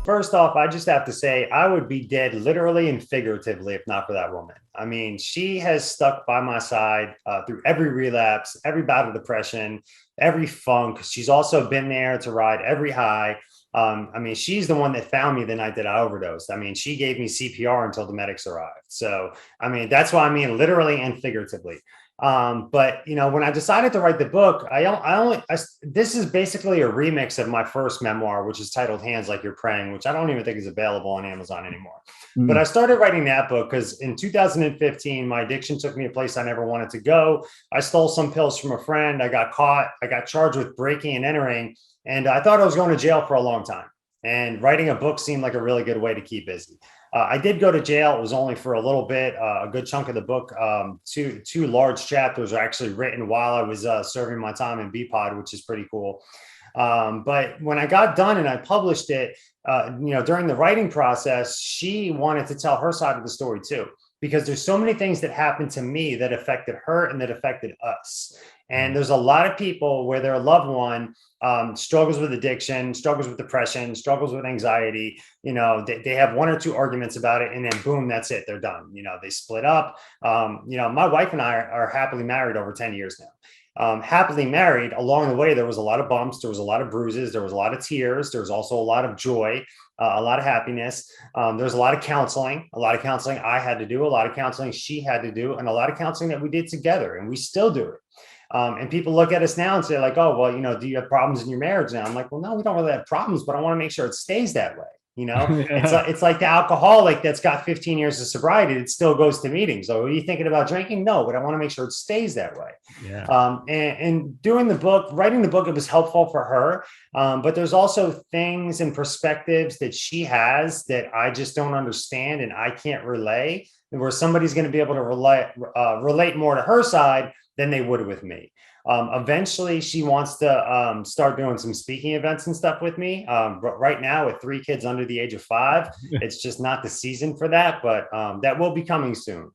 First off, I just have to say I would be dead literally and figuratively if not for that woman. I mean, she has stuck by my side through every relapse, every bout of depression, every funk. She's also been there to ride every high. I mean, she's the one that found me the night that I overdosed. I mean, she gave me CPR until the medics arrived. So, I mean, that's why I mean literally and figuratively. But when I decided to write the book, this is basically a remix of my first memoir, which is titled Hands Like You're Praying, which I don't even think is available on Amazon anymore. But I Mm. started writing that book because in 2015, my addiction took me a place I never wanted to go. I stole some pills from a friend. I got caught. I got charged with breaking and entering, and I thought I was going to jail for a long time. And writing a book seemed like a really good way to keep busy. I did go to jail. It was only for a little bit. A good chunk of the book, two large chapters are actually written while I was serving my time in BPOD, which is pretty cool. But when I got done and I published it, during the writing process, she wanted to tell her side of the story too, because there's so many things that happened to me that affected her and that affected us. And there's a lot of people where their loved one struggles with addiction, struggles with depression, struggles with anxiety. They have one or two arguments about it, and then boom, that's it. They're done. They split up. My wife and I are happily married over 10 years now. Happily married, along the way, there was a lot of bumps, there was a lot of bruises, there was a lot of tears, there was also a lot of joy, a lot of happiness. There's a lot of counseling, I had to do, a lot of counseling she had to do, and a lot of counseling that we did together, and we still do it. And people look at us now and say like, oh, well, do you have problems in your marriage now? I'm like, well, no, we don't really have problems, but I want to make sure it stays that way. It's Yeah. like the alcoholic that's got 15 years of sobriety. It still goes to meetings. So are you thinking about drinking? No, but I want to make sure it stays that way. Yeah. And doing the book, writing the book, it was helpful for her. But there's also things and perspectives that she has that I just don't understand and I can't relay, where somebody's going to be able to relate more to her side than they would with me. Eventually, she wants to start doing some speaking events and stuff with me. But right now, with 3 kids under the age of 5, it's just not the season for that. But that will be coming soon.